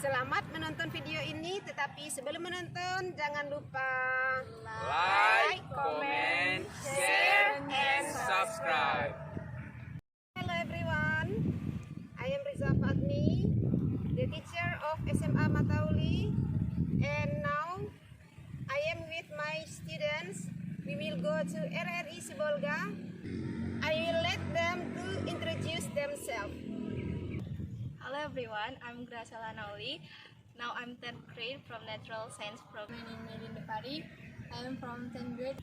Selamat menonton video ini, tetapi sebelum menonton jangan lupa like, comment, share, and subscribe. Hello everyone, I am Riza Fadni, the teacher of SMA Matauli, and now I am with my students. We will go to RRI Sibolga. I will let them to introduce themselves. Hello everyone, I'm Graciela Nauli. Now I'm 10th grade from Natural Science Program. My name is Melinda Pari. I am from 10th grade.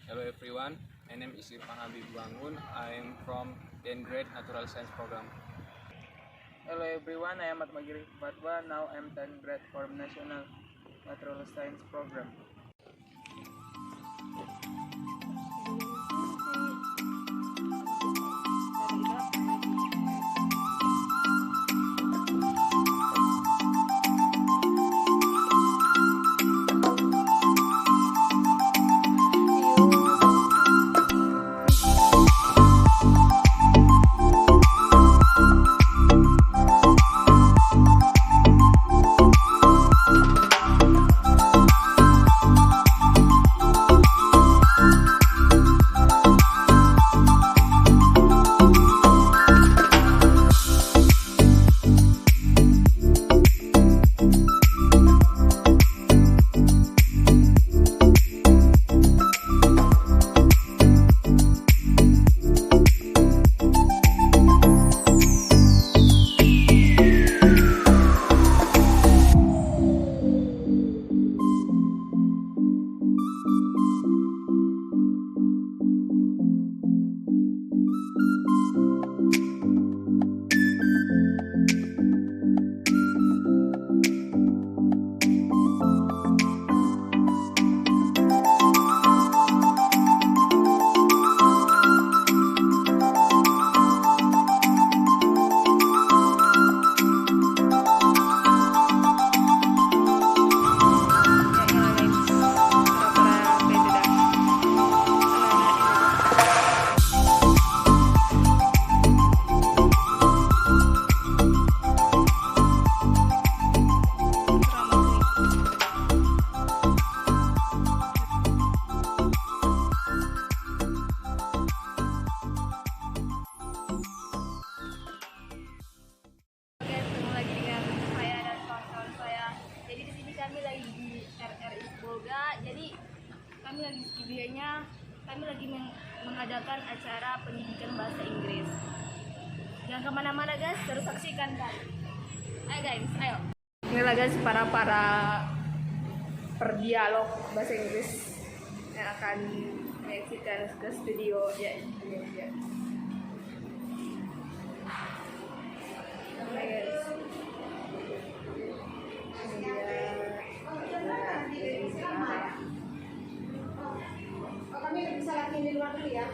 Hello everyone, my name is Irfan Habib Bangun. I am from 10th grade Natural Science Program. Hello everyone, I am Atmagiri Batwa. Now I am 10th grade from National Natural Science Program. Jadi kami lagi videonya, kami lagi mengadakan acara pendidikan bahasa Inggris. Jangan kemana-mana guys, terus saksikan kan. Ayo guys, ayo. Inilah guys para perdialog bahasa Inggris yang akan menyaksikan ke studio ya. Oke, guys. Kami bisa latihan di luar dulu ya.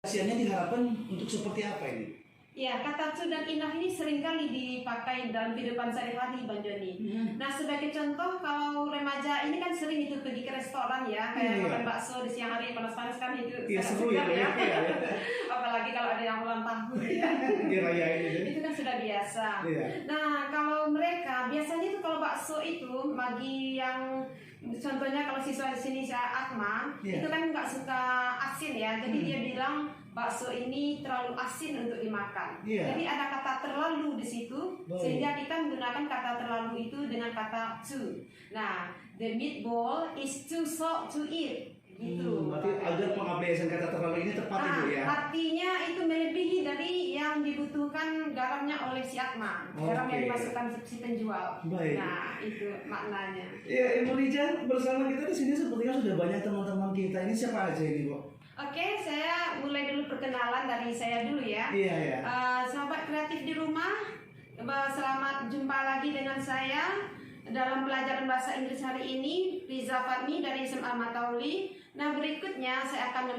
Hasilnya diharapkan untuk seperti apa ini? Ya, kata cu dan inah ini seringkali dipakai dalam kehidupan sehari-hari, Bang Joni. Nah, sebagai contoh, kalau remaja ini kan sering itu pergi ke restoran ya, kayak makan bakso di siang hari panas-panas kan itu. Iya, seru ya. Apalagi kalau ada yang ulang tahun ya. Dirayain itu. Itu kan sudah biasa. Iya. Nah, kalau mereka biasanya itu kalau bakso itu bagi yang contohnya kalau siswa di sini saya Atma, itu kan nggak suka asin ya, jadi dia bilang bakso ini terlalu asin untuk dimakan. Jadi ada kata terlalu di situ, sehingga kita menggunakan kata terlalu itu dengan kata too. Nah, the meatball is too salt to eat. Gitu. Berarti agar pengaplikasian kata terlalu ini tepat Ibu ya. Artinya itu melebihi dari yang dibutuhkan garamnya oleh si Atma. Garam yang Oke. dimasukkan si penjual. Baik. Nah, itu maknanya. Ya, Ibu Lija bersama kita di sini sepertinya sudah banyak teman-teman kita. Ini siapa aja ini, Bu? Oke, saya mulai dulu perkenalan dari saya dulu ya. Iya, ya. Sahabat kreatif di rumah, selamat jumpa lagi dengan saya dalam pelajaran bahasa Inggris hari ini, Riza Fatmi dari SMA Matauli. Nah, berikutnya saya akan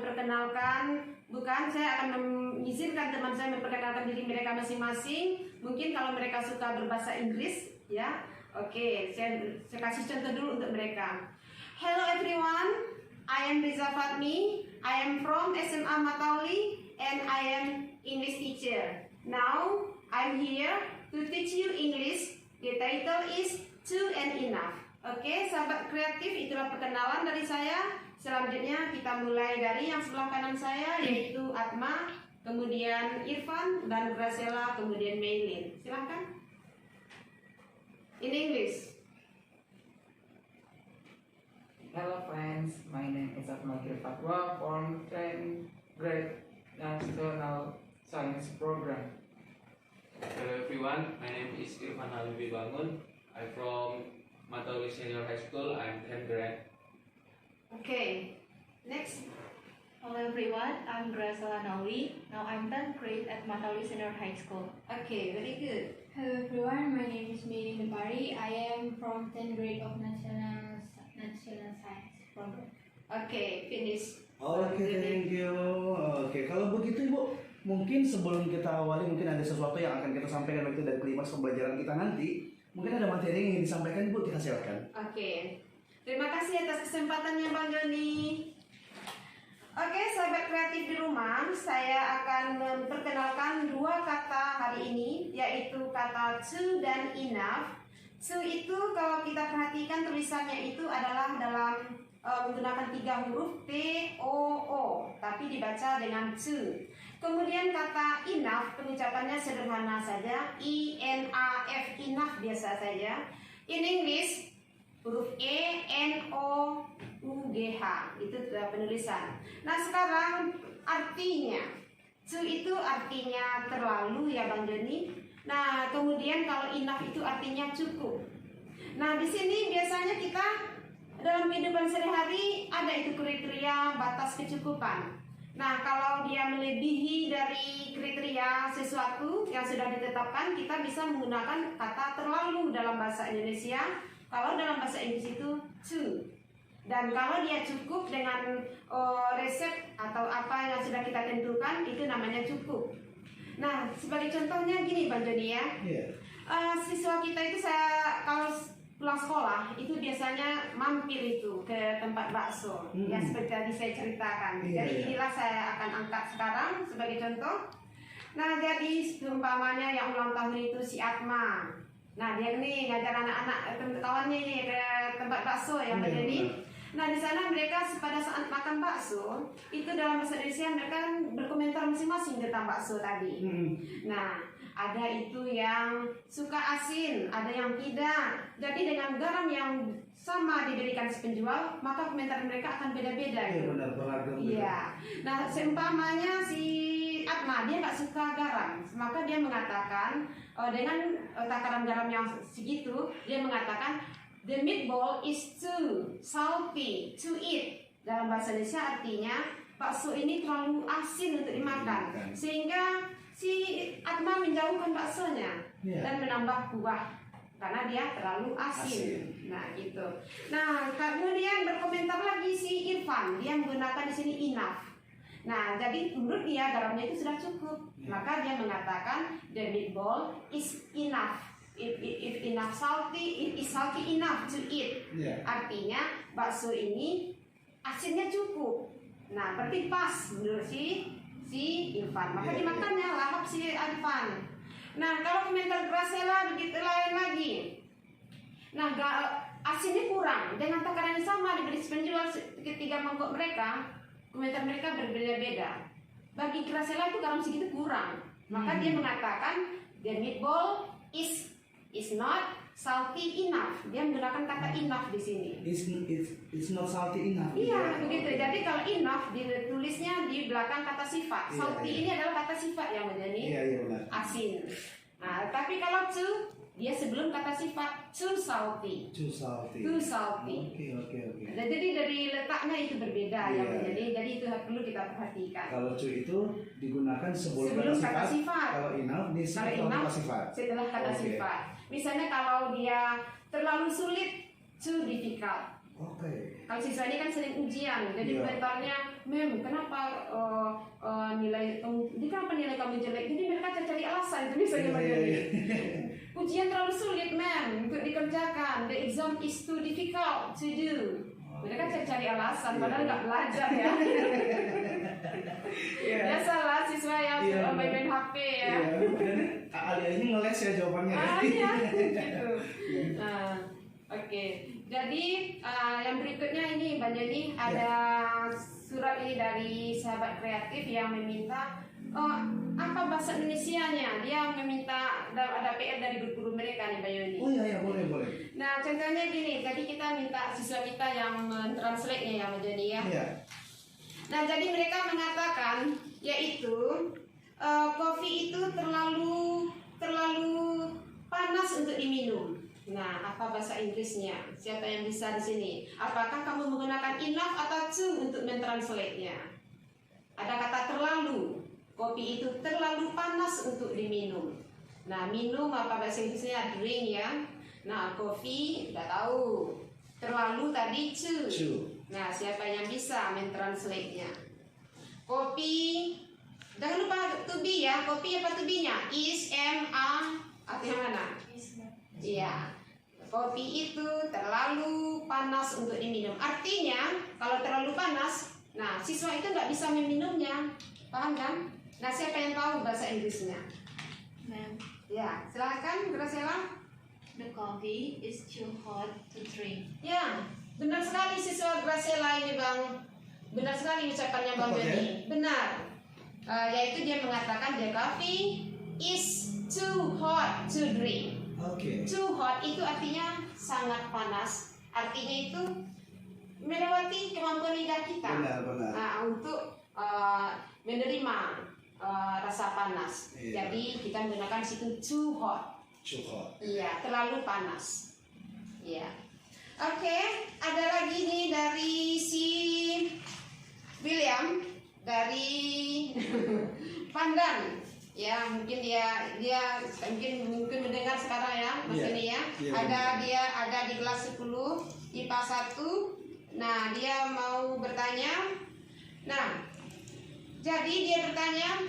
saya akan mengizinkan teman saya memperkenalkan diri mereka masing-masing. Mungkin kalau mereka suka berbahasa Inggris, ya. Oke, saya kasih contoh dulu untuk mereka. Hello everyone, I am Riza Fatmi. I am from SMA Matauli and I am English teacher. Now, I'm here to teach you English. The title is Two and Enough. Oke, sahabat kreatif, itulah perkenalan dari saya. Selanjutnya kita mulai dari yang sebelah kanan saya, yaitu Atma, kemudian Irfan, dan Graciela, kemudian Maylin. Silahkan. In English. Hello friends, my name is Atma Fatwa from 10th grade National Science Program. Hello everyone, my name is Irfan Habibie Bangun. I'm from Matauli Senior High School. I'm 10th grade. Okay. Next. Hello everyone, I'm Graciela Nawi. Now I'm 10th grade at Matauli Senior High School. Okay, very good. Hello everyone, my name is Mary Depari. I am from 10th grade of National Science Program. Okay, finish. Oke, thank you. Oke, kalau begitu Ibu, mungkin sebelum kita awali mungkin ada sesuatu yang akan kita sampaikan waktu dari klimaks pembelajaran kita nanti. Mungkin ada materi yang ingin disampaikan Ibu, kita silakan. Oke. Terima kasih atas kesempatannya Bang Joni. Oke, sahabat kreatif di rumah, saya akan memperkenalkan dua kata hari ini, yaitu kata to dan enough. To itu kalau kita perhatikan tulisannya itu adalah dalam menggunakan 3 huruf T, O, O, tapi dibaca dengan to. Kemudian kata enough, pengucapannya sederhana saja, I-N-A-F, enough biasa saja. In English, huruf E, N, O, U, G, H, itu penulisan. Nah sekarang artinya, to itu artinya terlalu ya Bang Joni. Nah kemudian kalau enough itu artinya cukup. Nah di sini biasanya kita dalam kehidupan sehari-hari ada itu kriteria batas kecukupan. Nah kalau dia melebihi dari kriteria sesuatu yang sudah ditetapkan, kita bisa menggunakan kata terlalu dalam bahasa Indonesia. Kalau dalam bahasa Inggris itu to. Dan kalau dia cukup dengan resep atau apa yang sudah kita tentukan, itu namanya cukup. Nah, sebagai contohnya gini Bang Joni ya. Siswa kita itu kalau pulang sekolah itu biasanya mampir itu ke tempat bakso. Ya seperti tadi saya ceritakan. Jadi inilah saya akan angkat sekarang sebagai contoh. Nah, jadi umpamanya yang ulang tahun itu si Atma. Nah, dia nih ngajar anak-anak kawannya ini ke tempat bakso ya Bang Joni. Nah di sana mereka pada saat makan bakso itu dalam bahasa Indonesia mereka kan berkomentar masing-masing tentang bakso tadi. Nah ada itu yang suka asin, ada yang tidak. Jadi dengan garam yang sama diberikan si penjual, maka komentar mereka akan beda-beda. Iya benar, beragam. Iya. Nah seumpamanya si Atma dia nggak suka garam, maka dia mengatakan dengan takaran garam yang segitu dia mengatakan the meatball is too salty to eat. Dalam bahasa Indonesia artinya bakso ini terlalu asin untuk dimakan, sehingga si Atma menjauhkan baksonya dan menambah kuah karena dia terlalu asin. Nah gitu. Nah kemudian berkomentar lagi si Irfan, dia menggunakan di sini enough. Nah jadi menurut dia garamnya itu sudah cukup, maka dia mengatakan the meatball is enough. If enough salty, it is salty enough to eat. Artinya bakso ini asinnya cukup. Nah, berarti pas menurut si Irfan. Maka dimakannya lahap si Irfan. Nah, kalau komentar Graciela begitu lain lagi. Nah, asinnya kurang. Dengan takaran yang sama diberi penjual ketiga mangkok mereka, komentar mereka berbeda-beda. Bagi Graciela itu garam segitu kurang. Maka dia mengatakan the meatball is is not salty enough. Dia menggunakan kata enough di sini. It's not salty enough. Iya, begitu. Jadi kalau enough ditulisnya di belakang kata sifat. Iya, Salty iya. ini adalah kata sifat yang menjadi Iya, benar. asin. Nah, tapi kalau too, dia sebelum kata sifat too salty. Too salty. Too salty. Oke. Nah, jadi dari letaknya itu berbeda ya, Iya. jadi itu perlu kita perhatikan. Kalau too itu digunakan sebelum Sebelum kata kata sifat. sifat. Kalau enough di Kalau setelah enough kata sifat. setelah kata Oke. sifat. Misalnya kalau dia terlalu sulit, too difficult. Oke. Kalau siswa ini kan sering ujian, jadi Iya. komentarnya, Mem, kenapa nilai kamu jelek? Jadi mereka cari alasan, itu misalnya Iya. ujian terlalu sulit, Mem, untuk dikerjakan. The exam is too difficult to do. Mereka cari alasan, padahal nggak belajar ya. Iya. Biasalah siswa yang Iya, main HP ya. Iya. Ali-alinya ngeles ya jawabannya. Iya, gitu. Nah, oke. Jadi yang berikutnya ini Mbak Jenny ada surat ini dari sahabat kreatif yang meminta apa bahasa Indonesianya. Dia meminta ada PR dari guru mereka nih Mbak Yoni. Oh iya, boleh. Nah contohnya gini, tadi kita minta siswa kita yang mentranslate-nya ya Mbak Jenny ya. Iya. Nah jadi mereka mengatakan yaitu kopi itu terlalu panas untuk diminum. Nah, apa bahasa Inggrisnya? Siapa yang bisa di sini? Apakah kamu menggunakan enough atau too untuk mentranslate-nya? Ada kata terlalu. Kopi itu terlalu panas untuk diminum. Nah, minum apa bahasa Inggrisnya? Drink ya. Nah, kopi udah tahu. Terlalu tadi too. Too. Nah, siapa yang bisa mentranslate-nya? Kopi, jangan lupa to be ya. Kopi apa to be-nya? Is, am, are, atau yang mana? Iya. Kopi itu terlalu panas untuk diminum. Artinya, kalau terlalu panas, nah siswa itu nggak bisa meminumnya. Paham kan? Nah, siapa yang tahu bahasa Inggrisnya? Ma'am, Ya, silakan Graciela. the coffee is too hot to drink. Ya, benar sekali siswa Graciela ini Bang. Benar sekali ucapannya Bang Tepat ya? Benny. Benar. Yaitu dia mengatakan the coffee is too hot to drink. Oke. Too hot itu artinya sangat panas. Artinya itu melewati kemampuan lidah kita Benar. untuk menerima rasa panas. Iya. Jadi kita menggunakan situ too hot. Cukup. Iya, terlalu panas. Iya. Oke, ada lagi nih dari si William dari Pandan. Ya, mungkin dia mungkin mendengar sekarang ya, Mas Iya. ini ya. Iya, Dia ada di kelas 10 IPA 1. Nah, dia mau bertanya. Nah, jadi dia bertanya,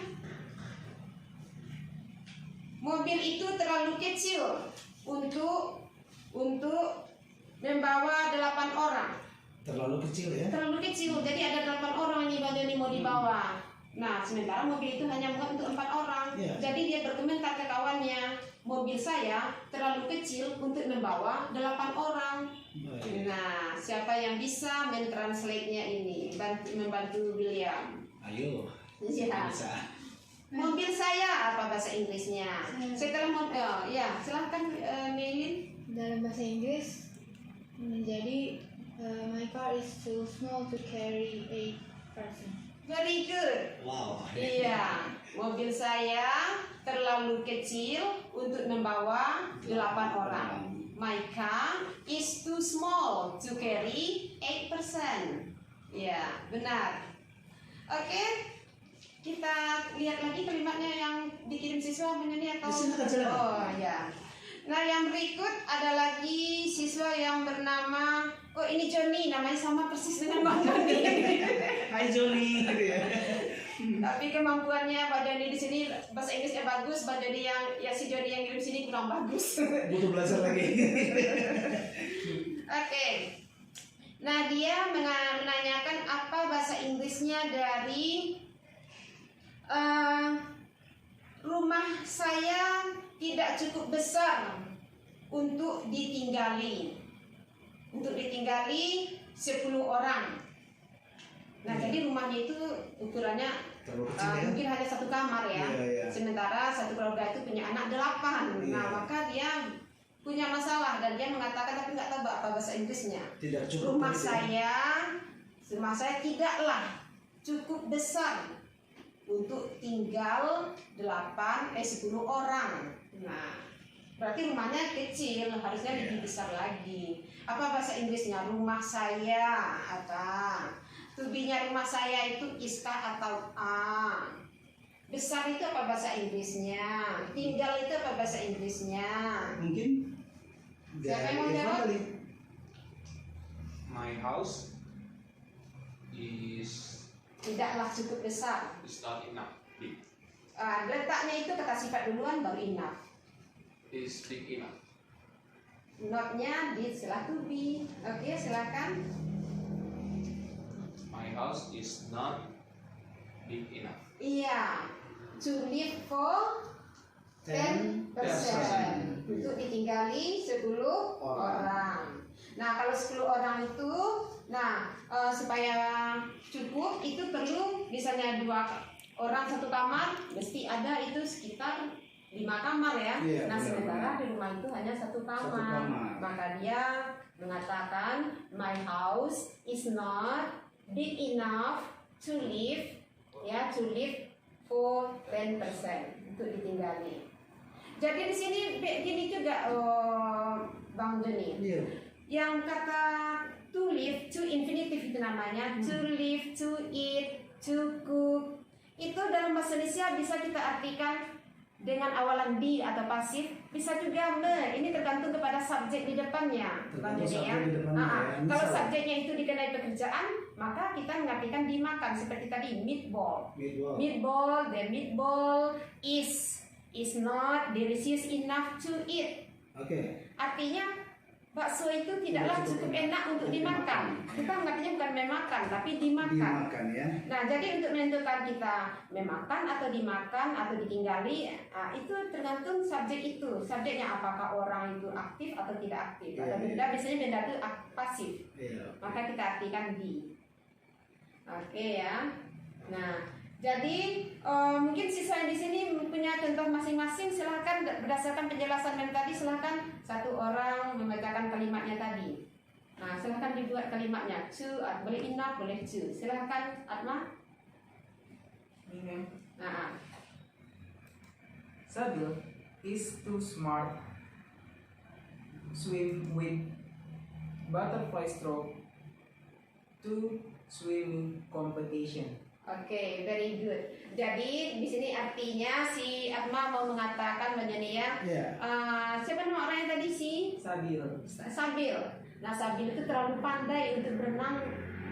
mobil itu terlalu kecil untuk membawa 8 orang. Terlalu kecil ya? Terlalu kecil, jadi ada 8 orang nih Bang Doni mau dibawa. Nah, sementara mobil itu hanya muat untuk 4 orang. Iya. Jadi dia berkomentar ke kawannya, mobil saya terlalu kecil untuk membawa 8 orang. Baik. Nah, siapa yang bisa mentranslate-nya ini? Membantu William. Ayo. Iya. Bisa. Mobil saya apa bahasa Inggrisnya? Setelah ya, silahkan Melin. Dalam bahasa Inggris menjadi my car is too small to carry 8 person. Very good. Wow. Iya, mobil saya terlalu kecil untuk membawa 8 orang. My car is too small to carry 8 person. Ya, benar. Oke, kita lihat lagi kalimatnya yang dikirim siswa menyanyi atau? Silakan. Oh ya. Nah, yang berikut ada lagi siswa yang bernama, oh ini Johnny, namanya sama persis dengan Bang Johnny. Hai Joni gitu ya. Tapi kemampuannya Pak Johnny di sini bahasa Inggrisnya bagus, Pak Johnny si Johnny yang kirim sini kurang bagus. Butuh belajar lagi. Oke. Nah, dia menanyakan apa bahasa Inggrisnya dari rumah saya tidak cukup besar untuk ditinggali. Untuk ditinggali 10 orang. Nah, jadi rumahnya itu ukurannya Terlalu kecil ya? mungkin hanya 1 kamar ya. Iya. Sementara satu keluarga itu punya anak 8. Iya. Nah, maka dia punya masalah dan dia mengatakan tapi nggak tahu apa bahasa Inggrisnya. Tidak cukup. Rumah gitu ya. saya tidaklah cukup besar untuk tinggal 10 orang. Nah, berarti rumahnya kecil, harusnya lebih besar lagi. Apa bahasa Inggrisnya? Rumah saya apa? To-be-nya rumah saya itu iskah atau a. Besar itu apa bahasa Inggrisnya? Tinggal itu apa bahasa Inggrisnya? Mungkin Siapa yang mau Irfan jawab? kali. My house is Tidaklah cukup besar. not enough big. Letaknya itu kata sifat duluan baru enough. Is big enough. Not-nya di setelah to be. Oke, silakan. My house is not big enough. Iya. To live for 10% untuk ditinggali 10 orang. Nah, kalau 10 orang itu, supaya cukup itu perlu misalnya 2 orang 1 kamar, mesti ada itu sekitar 5 kamar ya. Iya, Nah, benar, sementara di rumah itu hanya 1 kamar. kamar. Maka dia mengatakan my house is not big enough to live for 10% untuk ditinggali. Jadi di sini gini juga Bang Joni. Iya. Yang kata to live, to infinitive itu namanya, to live, to eat, to cook. Itu dalam bahasa Indonesia bisa kita artikan dengan awalan be atau pasif, bisa juga me. Ini tergantung kepada subjek di depannya, Bang Tergantung Joni ya. subjek di depannya, ya. Kalau Misal. subjeknya itu dikenai pekerjaan, maka kita mengartikan dimakan seperti tadi meatball. Meatball, the meatball is not delicious enough to eat. Oke. Artinya bakso itu tidaklah cukup enak untuk dimakan. Kita mengartinya bukan memakan, tapi dimakan. Dimakan ya. Nah, jadi untuk menentukan kita memakan atau dimakan atau ditinggali, itu tergantung subjek itu. Subjeknya apakah orang itu aktif atau tidak aktif. Iya, Atau iya. tidak, biasanya benda itu pasif. Iya. Maka kita artikan di. Oke ya. Nah, jadi mungkin siswa yang di sini punya contoh masing-masing. Silahkan berdasarkan penjelasan yang tadi, silahkan 1 orang membacakan kalimatnya tadi. Nah, silahkan dibuat kalimatnya. To, boleh enough, boleh to. Silahkan Atma. Meaning, Nah, Sabil is too smart swim with butterfly stroke to swimming competition. Oke, very good. Jadi di sini artinya si Atma mau mengatakan begini ya. Iya. Siapa nama orangnya tadi sih? Sabil. Sabil. Nah, Sabil itu terlalu pandai untuk berenang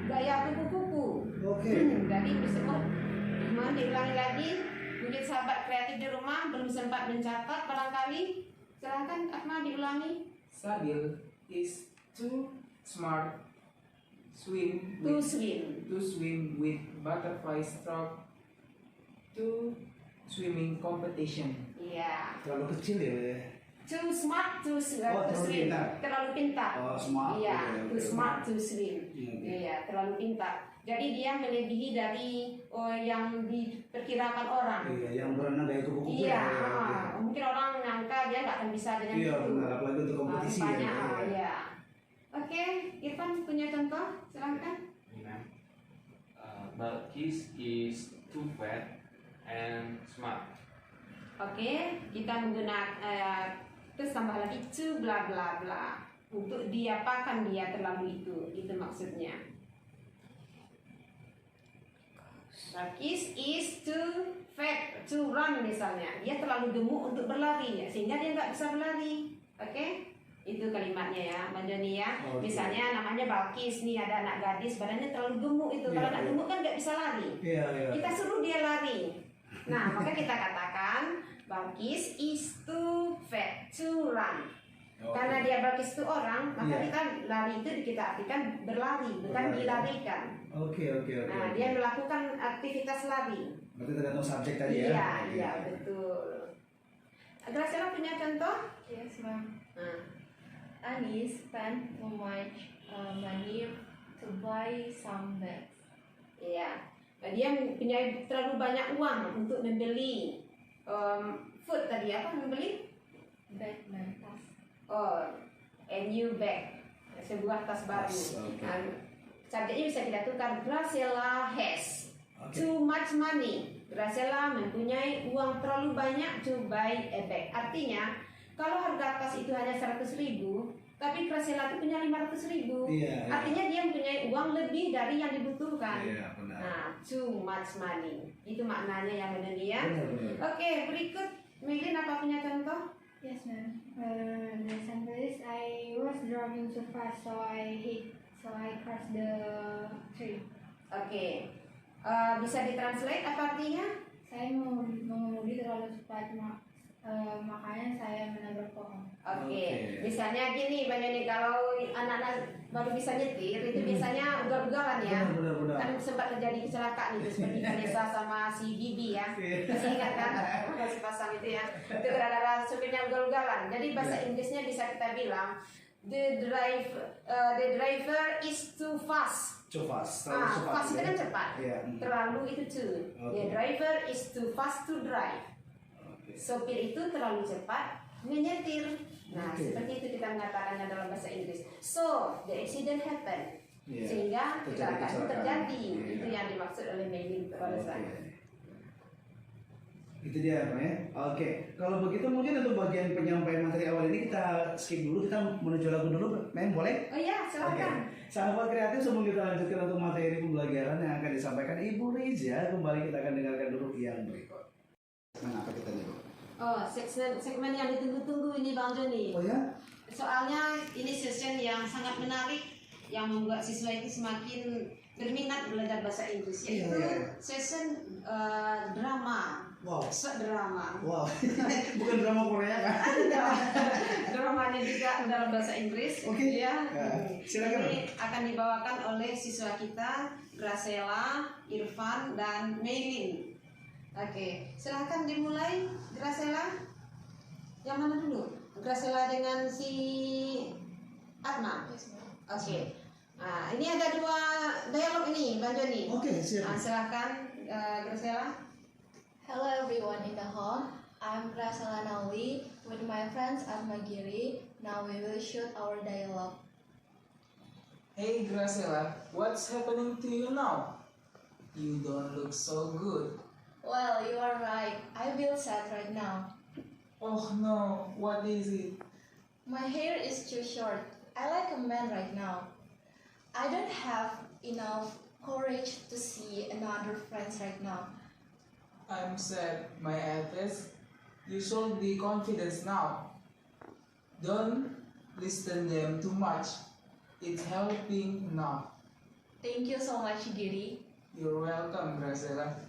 gaya kupu-kupu. Oke. Jadi bisa mohon diulangi lagi. Mungkin sahabat kreatif di rumah belum sempat mencatat barangkali. Silahkan Atma diulangi. Sabil is too smart To swim with butterfly stroke to swimming competition. Iya. Terlalu kecil ya. Too smart to swim. terlalu pintar. Terlalu pintar. Oh, smart. Iya, Oke, too oke. smart to swim. Oke. Iya, terlalu pintar. Jadi dia melebihi dari yang diperkirakan orang. Iya, yang berenang kayak kupu-kupu. Iya, ya. mungkin orang nyangka dia nggak akan bisa dengan Iya, itu. benar. Apalagi untuk kompetisi Rupanya, ya. iya. Oke, Irfan punya contoh, silahkan. Balkis is too fat and smart. Oke, kita menggunakan terus tambah lagi to bla bla bla untuk diapakan dia terlalu itu maksudnya. Balkis is too fat to run misalnya, dia terlalu gemuk untuk berlari ya, sehingga dia nggak bisa berlari. Oke, itu kalimatnya ya, Mbak Joni ya. Oke. Misalnya namanya Balkis nih, ada anak gadis badannya terlalu gemuk itu, kalau Iya, anak iya. gemuk kan nggak bisa lari. Iya, iya. Kita suruh dia lari. Nah, maka kita katakan Balkis is too fat to run. Oke. Karena dia Balkis itu orang, maka Iya. kita lari itu kita artikan berlari, bukan Berlari. dilarikan. Oke. Nah, dia melakukan aktivitas lari. Berarti tergantung subjek tadi ya. Iya, iya, betul. Graciela punya contoh? Yes, ma'am. Nah, Annie spent too much money to buy some bags. iya. Nah, dia punya terlalu banyak uang untuk membeli food tadi apa membeli? Bag dan tas. or a new bag, sebuah tas baru. Oke. Nah, subjeknya bisa kita tukar. Graciela has Oke. too much money. Graciela mempunyai uang terlalu banyak to buy a bag. Artinya, kalau harga tas itu hanya 100.000, tapi Graciela itu punya 500.000. Iya, iya. Artinya dia mempunyai uang lebih dari yang dibutuhkan. Iya, benar. Nah, too much money. Itu maknanya yang benar ya. Benar. Oke, berikut Melin apa punya contoh? Yes, ma'am. The example is I was driving too fast, so I crashed the tree. Oke. Bisa ditranslate apa artinya? Saya mengemudi terlalu cepat, makanya saya menabrak pohon. Oke. Oke. Misalnya gini, Mbak Joni, kalau anak-anak baru bisa nyetir itu biasanya ugal-ugalan ya. Benar. Kan sempat terjadi kecelakaan itu seperti Vanessa sama si Bibi ya. Masih ingat kan? Masih pasang itu ya. Itu gara-gara supirnya ugal-ugalan. Jadi bahasa Inggrisnya bisa kita bilang the driver is too fast. Too fast. Terlalu cepat. Fast itu kan cepat. Iya. Terlalu itu too. Oke. The driver is too fast to drive. Oke. Sopir itu terlalu cepat menyetir. Nah, Oke. seperti itu kita mengatakannya dalam bahasa Inggris. So, the accident happened. Iya. Sehingga kecelakaan itu terjadi. Iya. Itu yang dimaksud oleh Melin pada saat. Oke. Itu dia Pak ya. Oke. Kalau begitu mungkin untuk bagian penyampaian materi awal ini kita skip dulu, kita menuju lagu dulu, Mem, boleh? Oh iya, silakan. Sahabat kreatif, sebelum kita lanjutkan untuk materi pembelajaran yang akan disampaikan Ibu Riza, kembali kita akan dengarkan dulu yang berikut. Kenapa kita nih, Bu? Oh, segmen yang ditunggu-tunggu ini Bang Joni. Oh ya? Soalnya ini session yang sangat menarik yang membuat siswa itu semakin berminat belajar bahasa Inggris, Iya, yaitu iya. session drama. Wow. Drama. Wow. Bukan drama Korea kan? Dramanya juga dalam bahasa Inggris. Oke. Ya. Ya, silakan. Ini akan dibawakan oleh siswa kita Graciela, Irfan, dan Melin. Oke, silahkan dimulai Graciela. Yang mana dulu? Graciela dengan si Atma. Oke. Nah, ini ada dua dialog ini, Bang Joni. Oke, siap. Nah, silahkan Graciela. Hello everyone in the home. I'm Graciela Nauli with my friends Atma Giri. Now we will shoot our dialogue. Hey Graciela, what's happening to you now? You don't look so good. Well, you are right. I feel sad right now. Oh no, what is it? My hair is too short. I like a man right now. I don't have enough courage to see another friends right now. I'm sad, my advice. You should be confident now. Don't listen them too much. It's helping now. Thank you so much, Giri. You're welcome, Graciela.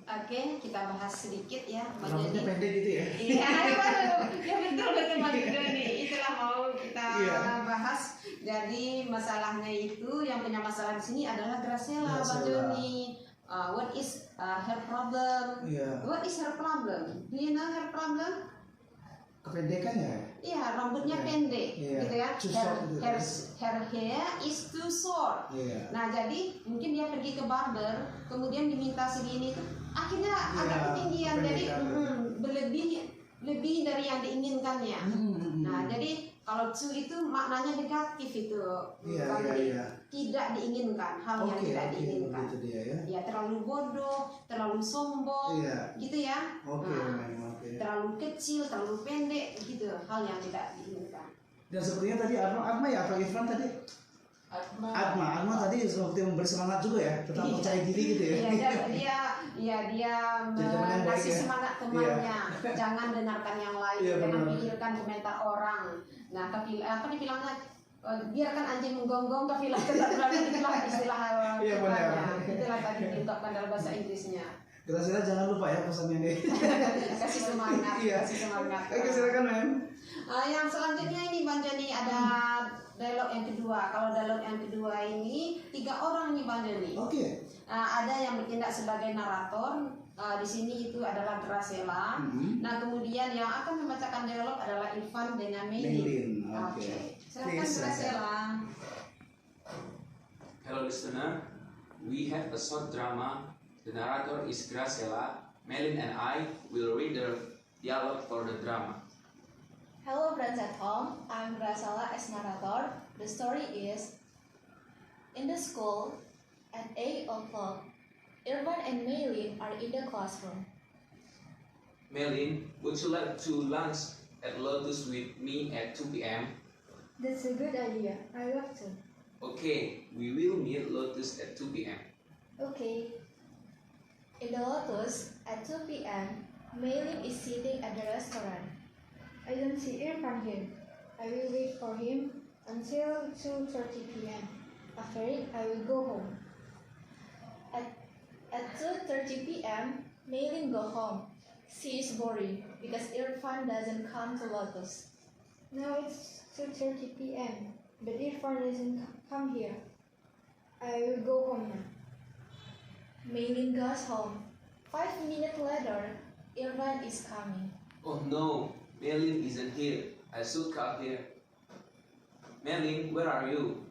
Oke, kita bahas sedikit ya, Bang Rambutnya Joni. pendek gitu ya? Iya, ya betul Bang Joni. Itulah mau kita Iya. bahas. Jadi masalahnya itu yang punya masalah di sini adalah Graciela, Bang Graciela. Joni. What is her problem? Iya. What is her problem? Do you know her problem? Kependekan ya? Iya, rambutnya Iya. pendek, Iya. gitu ya. Too Her, short gitu. her hair is too short. Iya. Nah, jadi mungkin dia pergi ke barber, kemudian diminta segini tuh, akhirnya Iya, agak ketinggian, jadi kependekan. lebih dari yang diinginkannya. Nah, jadi kalau too itu maknanya negatif itu, Iya, Bang iya, Joni. iya. Tidak diinginkan, hal yang Oke, tidak oke, diinginkan. begitu dia ya. Ya terlalu bodoh, terlalu sombong, Iya. gitu ya. Oke, Nah, Mem, oke. terlalu kecil, terlalu pendek, gitu hal yang tidak diinginkan. Dan sepertinya tadi Atma ya, atau Irfan tadi? Atma tadi seperti memberi semangat juga ya, tetap Iya. percaya diri gitu ya. Dia Jadi teman yang baik ngasih ya. semangat temannya. Jangan dengarkan yang lain, Iya, jangan benar. pikirkan komentar orang. Nah, tapi apa dibilangnya? Biarkan anjing menggonggong, tapi tetap berani, itulah istilah Iya, benar. kedepannya. Itulah tadi diungkapkan dalam bahasa Inggrisnya. Graciela jangan lupa ya pesannya nih. Kasih semangat, Iya. kasih semangat. Oke, silakan Mem. Yang selanjutnya ini Bang Joni ada dialog yang kedua. Kalau dialog yang kedua ini 3 orang nih Bang Joni. Oke. Ada yang bertindak sebagai narator. Di sini itu adalah Graciela. Nah, kemudian yang akan membacakan dialog adalah Irfan dengan Melin. Melin, oke. Silakan Please, Graciela. Hello listener, we have a short drama. The narrator is Graciela. Melin and I will read the dialogue for the drama. Hello friends at home, I'm Rasala as narrator. The story is, in the school, at 8 o'clock, Irfan and Maylin are in the classroom. Melin, would you like to lunch at Lotus with me at 2 p.m.? That's a good idea. I love to. Okay, we will meet Lotus at 2 p.m. Okay. In the Lotus, at 2 p.m., Maylin is sitting at the restaurant. I don't see Irfan here. I will wait for him until 2:30 p.m. After it, I will go home. At 2:30 p.m., Maylin go home. She is boring because Irfan doesn't come to Lotus. Now it's 2:30 p.m. But Irfan doesn't come here. I will go home now. Maylin goes home. 5 minutes later, Irfan is coming. Oh no, Melin isn't here. I should come here. Melin, where are you?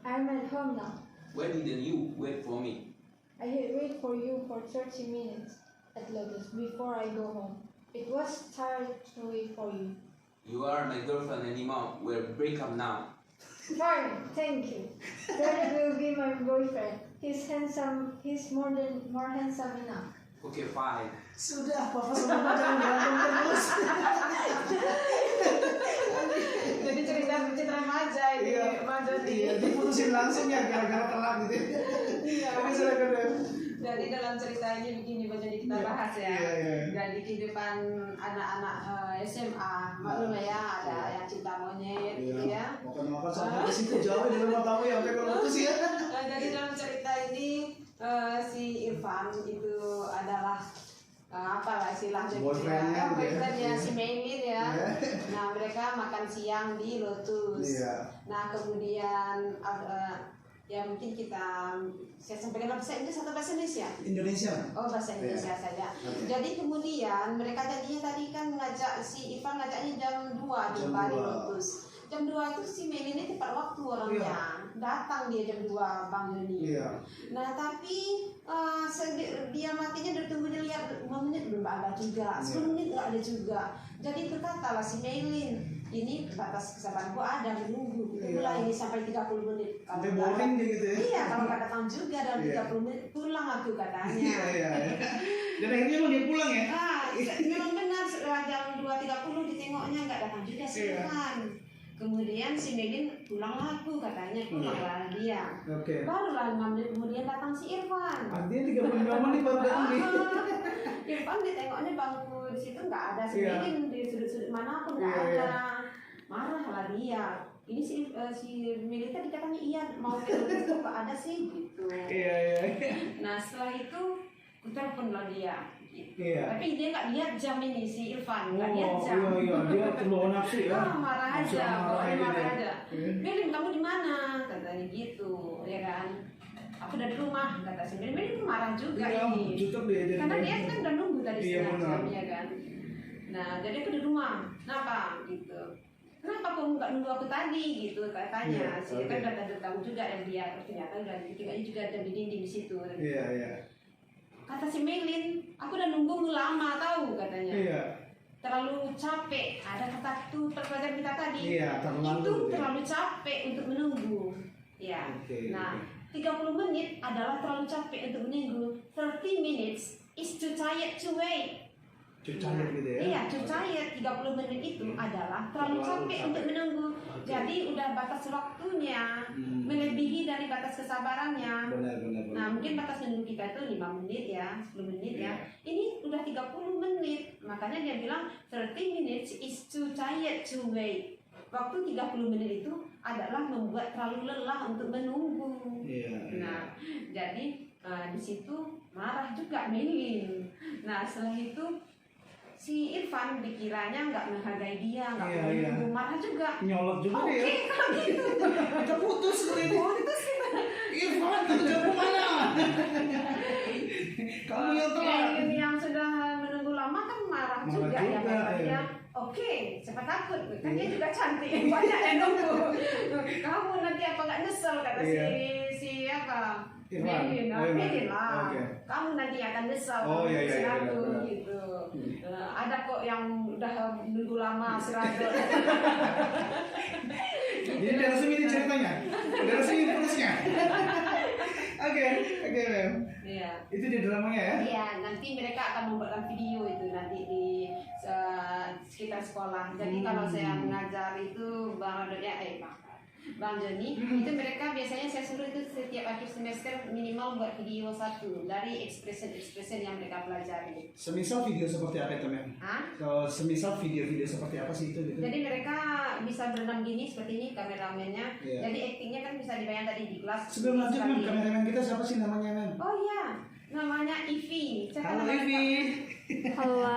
I'm at home now. Why didn't you wait for me? I had wait for you for 30 minutes at Lotus before I go home. It was tired to wait for you. You are my girlfriend anymore. We'll break up now. Fine, thank you. That will be my boyfriend. He's handsome. He's more handsome enough. Okay, fine. Sudah, papa sama mama jangan berantem terus. Jadi cerita remaja ini, Iya. remaja Iya, diputusin langsung ya gara-gara telat gitu. Iya. Tapi silakan deh. Jadi dalam cerita ini begini, jadi kita Iya. bahas ya. Iya, iya. Jadi kehidupan anak-anak SMA, maklum lah ya, ada yang cinta monyet, gitu ya. Makan-makan sampai ke situ jauh di rumah tamu ya, sampai ke Lotus ya. Nah, jadi dalam cerita ini si Irfan itu adalah apalah istilahnya Boyfriend-nya gitu ya. boyfriend-nya si Maylin ya. Iya. Nah mereka makan siang di Lotus. Iya. Nah kemudian ya mungkin saya sampaikan bahasa Inggris atau bahasa Indonesia? Indonesia. Oh bahasa Indonesia Iya. saja. Oke. Jadi kemudian mereka tadinya tadi kan ngajak si Irfan ngajaknya jam 2 jumpa di 2. Lotus. Jam 2 itu si Maylin ini tepat waktu orangnya. Datang dia jam 2 Bang Yoni. Iya. Nah tapi dia matinya dari tunggunya lihat 5 menit belum ada juga, 10 menit nggak ada juga. Jadi berkatalah si Maylin, ini batas kesabaranku ada menunggu. Itulah ini sampai 30 menit. Sampai boring dia gitu ya. Iya, kalau nggak datang juga dalam Iya. 30 menit pulang aku katanya. Iya, iya. Dan akhirnya emang dia pulang ya? Memang benar setelah jam 2.30 ditengoknya nggak datang juga si Iya. Irfan. Kemudian si Maylin pulanglah aku katanya, pulanglah dia. Oke. Barulah 5 menit kemudian datang si Irfan. Artinya 35 menit baru datang nih. Irfan ditengoknya bangku di situ nggak ada si Iya. Maylin di sudut-sudut manapun nggak Iya, ada. iya. Marahlah dia. Ini si Maylin tadi katanya iya mau ke Lotus kok nggak ada sih gitu. Iya, iya. Nah setelah itu ku teleponlah dia. Gitu. Iya. Tapi dia nggak lihat jam ini si Irfan nggak lihat Oh, jam. iya, iya. Dia terbawa nafsu ya. Marah Nafsu aja, marah pokoknya gitu marah ya. aja. Iya. Maylin kamu di mana? Katanya gitu, ya kan? Aku udah di rumah, kata si Maylin. Maylin marah juga Iya, ini. jutek dia jadi. Karena dia kan udah nunggu tadi Iya, setengah benar. jam, ya kan? Nah, jadi aku di rumah. Kenapa? Gitu. Kenapa kamu nggak nunggu aku tadi? Gitu katanya. Iya, Si oke. kan udah tahu juga dan dia ternyata udah tinggalnya juga ada di dinding di situ. Iya, iya. Kata si Maylin, aku udah nunggu lama tahu katanya. Iya. Terlalu capek. Ada kata itu pelajaran kita tadi. Iya, terlalu Itu gitu ya. terlalu capek untuk menunggu. Ya. Oke, Nah, oke. 30 menit adalah terlalu capek untuk menunggu. 30 minutes is too tired to wait. Cucayet gitu ya. Iya, too tired. 30 menit itu adalah terlalu capek untuk menunggu. Jadi udah batas waktunya melebihi dari batas kesabarannya. Benar, benar, benar. Nah, mungkin batas menunggu kita itu 5 menit ya, 10 menit ya. Ini udah 30 menit. Makanya dia bilang 30 minutes is too tired to wait. Waktu 30 menit itu adalah membuat terlalu lelah untuk menunggu. Iya. Nah, jadi di situ marah juga Maylin. Nah, setelah itu si Irfan dikiranya nggak menghargai dia, nggak Iya, mau iya. menunggu, marah juga. Nyolot juga Oke, dia. kalau gitu. Kita putus seperti ini. Putus kita. Irfan, kamu jauh mana? Kamu yang telat. Maylin yang sudah menunggu lama kan marah Marah juga ya. juga, Dia, iya. oke, siapa takut? Kan dia Iya. juga cantik, banyak yang nunggu. Kamu nanti apa nggak nyesel kata Iya. si apa Irfan. Melin, Oh, Irfan. Melin lah. Oke. Kamu nanti akan nyesal Oh, kamu iya, iya, seragam benar. gitu. Ada kok yang udah nunggu lama seragam. Jadi udah resmi ini ceritanya, udah resmi penulisnya. Oke, Mem. Iya. Itu di dramanya ya? Iya, nanti mereka akan membuatkan video itu nanti di sekitar sekolah. Jadi kalau saya mengajar itu Bang Joni, itu mereka biasanya saya suruh itu setiap akhir semester minimal buat video satu dari expression yang mereka pelajari. Semisal video seperti apa itu, Mem? Hah? Kalau semisal video-video seperti apa sih itu? Gitu? Jadi mereka bisa berenang gini seperti ini kameramennya. Iya. Jadi aktingnya kan bisa dibayang tadi di kelas. Sebelum lanjut, Mem, Sekali. kameramen kita siapa sih namanya, Mem? Oh iya, namanya Ivi. Cek Halo, nama Ivi. lengkap. Halo.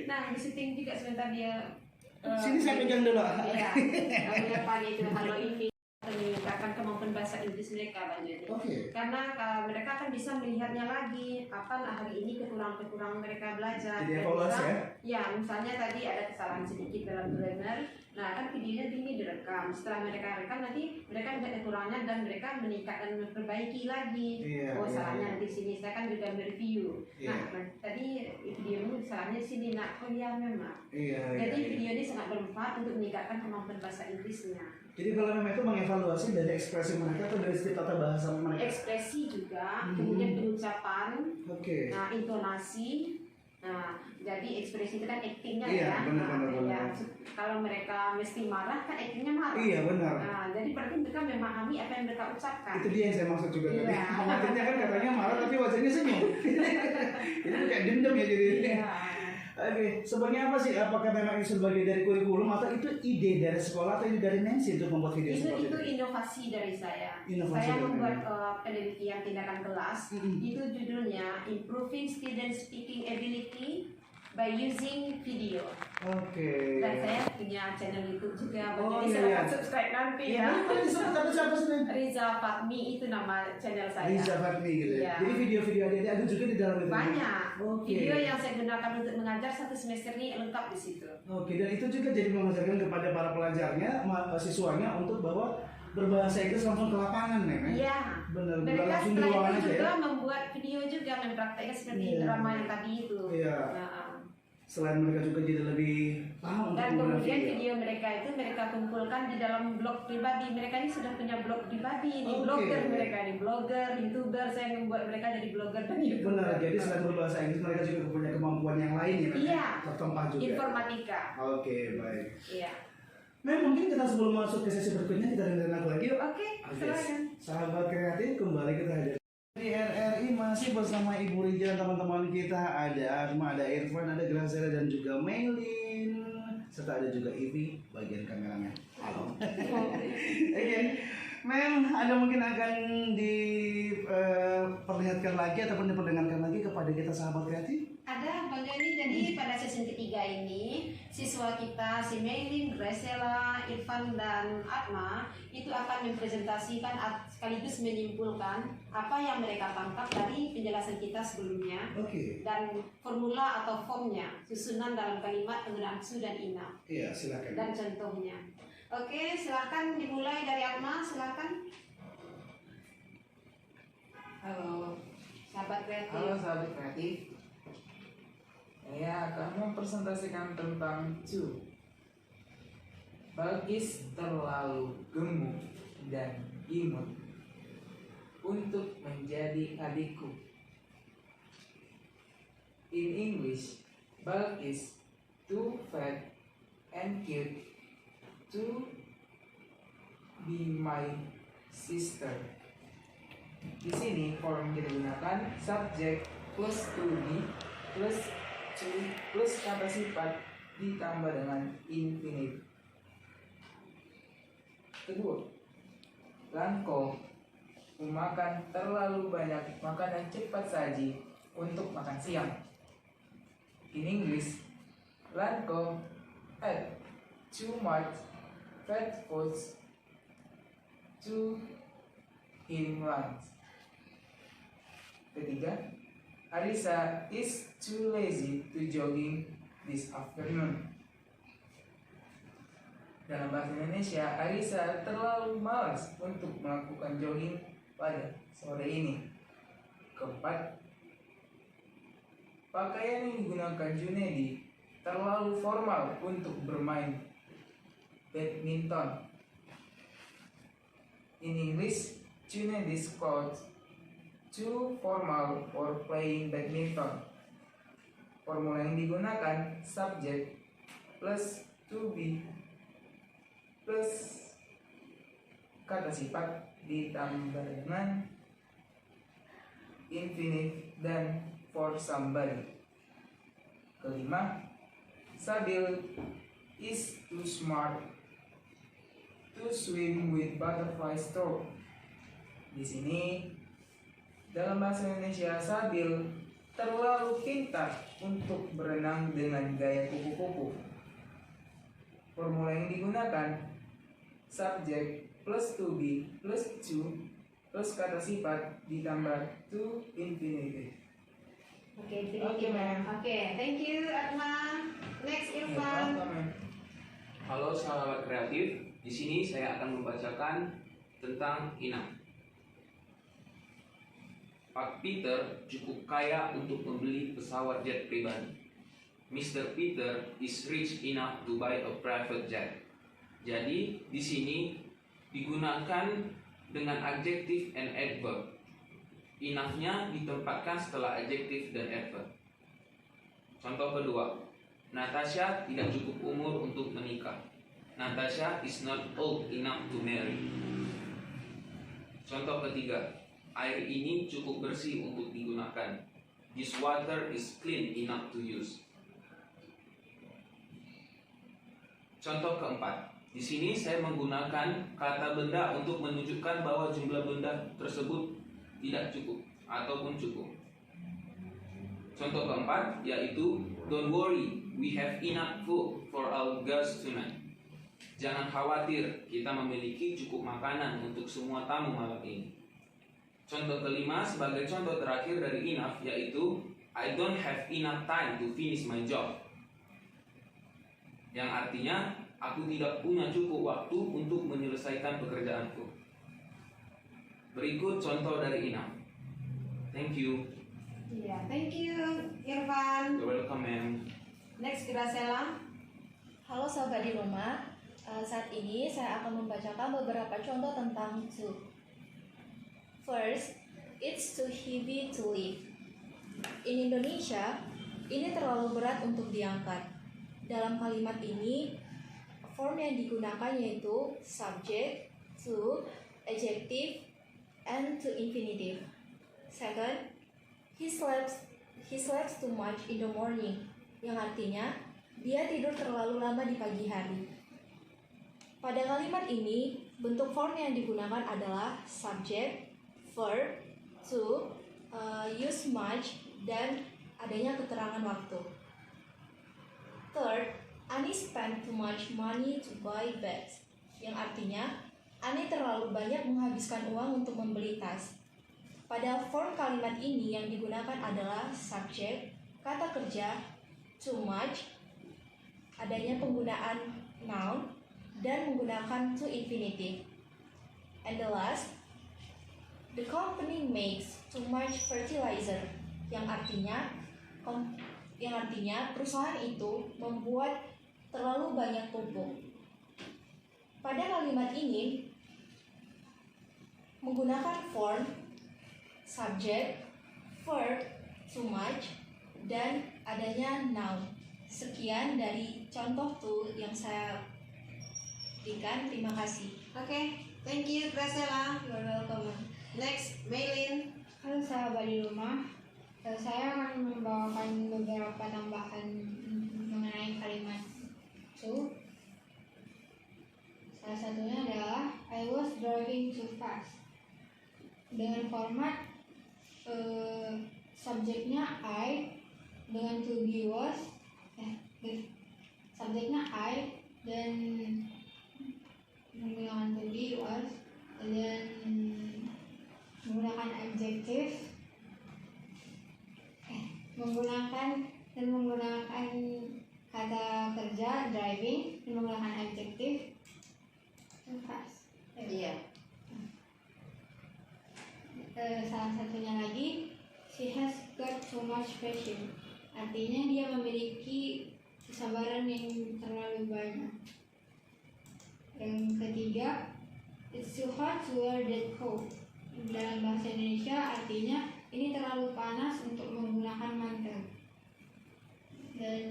Nah, di syuting juga sebentar dia. Sini saya pegang dulu. Iya, namanya Pak itu Halo Ivi. Meningkatkan kemampuan bahasa Inggris mereka, Bang Joni. Oke. Karena mereka akan bisa melihatnya lagi apa hari ini kekurangan mereka belajar. Jadi Dan evaluasi bisa- ya? Ya, misalnya tadi ada kesalahan sedikit dalam grammar. Nah, kan videonya ini direkam. Setelah mereka rekam nanti mereka melihat kekurangannya dan mereka meningkatkan memperbaiki lagi. Iya, Oh, iya, salahnya iya. di sini. Saya kan juga mereview. Iya. Nah, tadi videomu salahnya sini. Nah, oh iya memang. Iya, Jadi iya. video ini sangat bermanfaat untuk meningkatkan kemampuan bahasa Inggrisnya. Jadi kalau Mem itu mengevaluasi dari ekspresi mereka atau dari setiap tata bahasa mereka? Ekspresi juga, kemudian pengucapan, Oke. nah intonasi. Nah, jadi ekspresi itu kan aktingnya Iya, ya. benar, Nah, benar, ya, benar. kalau mereka mesti marah kan aktingnya marah. Iya, benar. Nah, jadi berarti mereka memahami apa yang mereka ucapkan. Itu dia yang saya maksud juga tadi. Iya. Pengantinnya kan katanya marah tapi wajahnya senyum. Jadi kayak dendam ya jadi. Iya. Oke, sebenarnya apa sih? Apakah memang ini sebagai dari kurikulum atau itu ide dari sekolah atau ide dari Nancy untuk membuat video seperti Itu itu? inovasi dari saya. Inovasi Saya dari membuat Anda. penelitian tindakan kelas. Itu judulnya Improving Student Speaking Ability by Using Video. Oke. Dan saya punya channel YouTube juga. Oh, Jadi iya, silahkan iya. subscribe nanti Iya, ya. boleh disebut apa siapa sih? Nen? Riza Fatmi itu nama channel saya. Riza Fatmi gitu ya. Iya. Jadi video-video adik ada juga di dalam itu. Banyak. Oke. Video yang saya gunakan untuk mengajar satu semester ini lengkap di situ. Oke, dan itu juga jadi mengajarkan kepada para pelajarnya, siswanya untuk bahwa berbahasa Inggris langsung ke lapangan, Neng. Iya. Benar, bukan Mereka langsung di setelah ruangan itu aja juga ya. membuat video juga mempraktekkan seperti Iya. drama yang tadi itu. Iya. Nah, Selain mereka juga jadi lebih paham untuk dan menggunakan kemudian video mereka itu mereka kumpulkan di dalam blog pribadi. Mereka ini sudah punya blog pribadi, ini Oke. blogger mereka ini, blogger, youtuber. Saya membuat mereka jadi blogger dan youtuber. Benar, jadi selain berbahasa Inggris mereka juga punya kemampuan yang lain ya, Neng? Iya. Tertumpah juga. Informatika. Oke, baik. Iya. Mem, mungkin kita sebelum masuk ke sesi berikutnya kita dengerin lagu lagi yuk. Oke, silakan. Sahabat kreatif kembali kita hadir di RRI masih bersama Ibu Rija dan teman-teman kita, ada Asma, ada Irfan, ada Graciela dan juga Melin, serta ada juga Ivi bagian kameramen. Halo. Oke, Mem, ada mungkin akan diperlihatkan lagi ataupun diperdengarkan lagi kepada kita sahabat kreatif? Ada Bang Joni, jadi pada season ketiga ini siswa kita si Melin, Graciela, Irfan dan Atma itu akan mempresentasikan sekaligus menyimpulkan apa yang mereka tangkap dari penjelasan kita sebelumnya Oke. dan formula atau formnya, susunan dalam kalimat penggunaan su dan ina Iya, silakan. dan contohnya. Oke, silakan dimulai dari Atma, silakan. Halo, Sahabat kreatif. halo sahabat kreatif. Saya akan mempresentasikan tentang cu. Bagis terlalu gemuk dan imut untuk menjadi adikku. In English, Bulk is too fat and cute to be my sister. Di sini form kita gunakan subject plus to be plus to plus kata sifat ditambah dengan infinitive. Kedua, Lanko memakan terlalu banyak makanan cepat saji untuk makan siang. In English, Lanko ate too much fat foods to him lunch. Ketiga, Arisa is too lazy to jogging this afternoon. Dalam bahasa Indonesia, Arisa terlalu malas untuk melakukan jogging pada sore ini. Keempat, pakaian yang digunakan Junedi terlalu formal untuk bermain badminton. In English, Junedi's clothes too formal for playing badminton. Formula yang digunakan subject plus to be plus kata sifat ditambah dengan infinitive dan for somebody. Kelima, Sabil is too smart to swim with butterfly stroke. Di sini dalam bahasa Indonesia, Sabil terlalu pintar untuk berenang dengan gaya kupu-kupu. Formula yang digunakan subject plus to be plus to plus kata sifat ditambah to infinitive. Oke, ma'am. Oke, thank you Atma. Next Irfan. Halo sahabat kreatif, di sini saya akan membacakan tentang Ina. Pak Peter cukup kaya untuk membeli pesawat jet pribadi. Mr. Peter is rich enough to buy a private jet. Jadi di sini digunakan dengan adjective and adverb. Enough-nya ditempatkan setelah adjective dan adverb. Contoh kedua, Natasha tidak cukup umur untuk menikah. Natasha is not old enough to marry. Contoh ketiga, air ini cukup bersih untuk digunakan. This water is clean enough to use. Contoh keempat, di sini saya menggunakan kata benda untuk menunjukkan bahwa jumlah benda tersebut tidak cukup ataupun cukup. Contoh keempat yaitu don't worry, we have enough food for our guests tonight. Jangan khawatir, kita memiliki cukup makanan untuk semua tamu malam ini. Contoh kelima sebagai contoh terakhir dari enough yaitu I don't have enough time to finish my job. Yang artinya aku tidak punya cukup waktu untuk menyelesaikan pekerjaanku. Berikut contoh dari enough. Thank you. Iya, thank you Irfan. You're welcome, ma'am. Next Gracella. Halo sahabat di rumah, saat ini saya akan membacakan beberapa contoh tentang to. First, it's too heavy to lift. In Indonesia, ini terlalu berat untuk diangkat. Dalam kalimat ini, form yang digunakan yaitu subject, to, adjective, and to infinitive. Second, he sleeps too much in the morning, yang artinya dia tidur terlalu lama di pagi hari. Pada kalimat ini, bentuk form yang digunakan adalah subject, verb, to, use much, dan adanya keterangan waktu. Third, Ani spent too much money to buy bags, yang artinya Ani terlalu banyak menghabiskan uang untuk membeli tas. Pada form kalimat ini yang digunakan adalah subject, kata kerja, too much, adanya penggunaan noun, dan menggunakan to infinitive. And the last, the company makes too much fertilizer, yang artinya perusahaan itu membuat terlalu banyak pupuk. Pada kalimat ini menggunakan form subject, verb, too much, dan adanya noun. Sekian dari contoh to yang saya berikan. Terima kasih. Oke, thank you Gracella. You're welcome. Next Maylin. Halo sahabat di rumah, saya akan membawakan beberapa tambahan mengenai kalimat to. Salah satunya adalah I was driving too fast. Dengan format subjeknya I, dengan to be was, subjeknya I dan menggunakan to be was, dan menggunakan adjective, menggunakan kata kerja driving dan menggunakan adjective too fast. Iya. salah satunya lagi, she has got so much passion. Artinya dia memiliki kesabaran yang terlalu banyak. Yang ketiga, it's too hot to wear that coat. Dalam bahasa Indonesia artinya ini terlalu panas untuk menggunakan mantel. Dan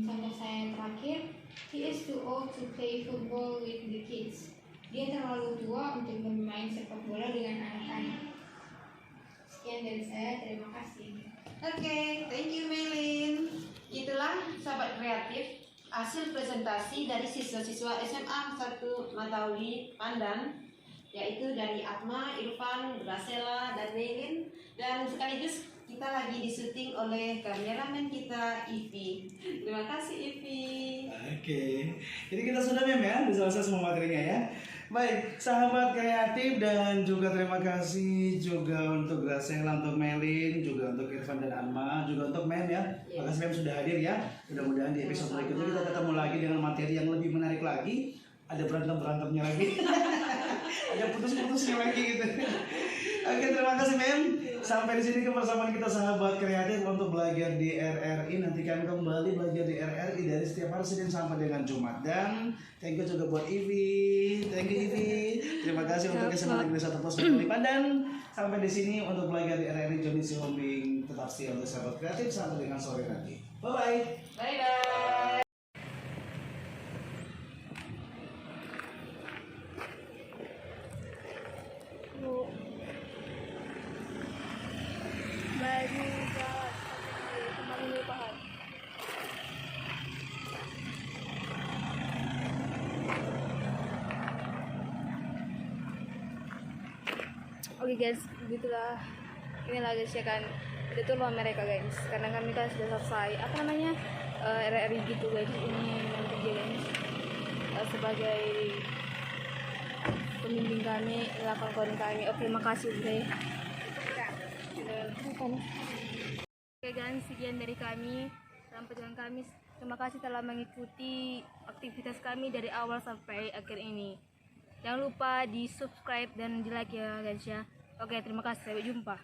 contoh saya terakhir, he is too old to play football with the kids. Dia terlalu tua untuk bermain sepak bola dengan anak-anak. Sekian dari saya, terima kasih. Oke, thank you Melin. Itulah sahabat kreatif hasil presentasi dari siswa-siswa SMA 1 Matauli Pandan, yaitu dari Atma, Irfan, Gracela, dan Melin. Dan sekaligus kita lagi disuting oleh kameramen kita Ivi. Terima kasih Ivi. Oke, jadi kita sudah Mem ya, bisa selesai semua materinya ya. Baik, sahabat kreatif dan juga terima kasih juga untuk Gracela, untuk Melin, juga untuk Irfan dan Anma, juga untuk Mem ya. Makasih Mem sudah hadir ya. Mudah-mudahan di episode berikutnya kita ketemu lagi dengan materi yang lebih menarik lagi. Ada berantem-berantemnya lagi. Ada putus-putusnya lagi gitu. Oke, terima kasih Mem. Sampai di sini kebersamaan kita sahabat kreatif untuk belajar di RRI. Nantikan kembali belajar di RRI dari setiap hari Senin sampai dengan Jumat. Dan thank you juga buat Ivi. Thank you Ivi. Terima kasih untuk SMA Negeri 1 Pos Matauli Pandan. Sampai di sini untuk belajar di RRI Joni Sihombing. Tetap setia untuk sahabat kreatif sampai dengan sore nanti. Bye bye. Bye bye. Bagi kembali lupahan. Oke guys, begitulah. Inilah guys ya kan. Itu rumah mereka guys. Karena kami kan sudah selesai. Apa namanya? RRI gitu guys. Ini yang kerja guys. Sebagai pembimbing kami, kawan-kawan kami. Oke, makasih guys. Oke guys, sekian dari kami. Sampai dengan kami. Terima kasih telah mengikuti aktivitas kami dari awal sampai akhir ini. Jangan lupa di subscribe dan di like ya guys ya. Oke, terima kasih. Sampai jumpa.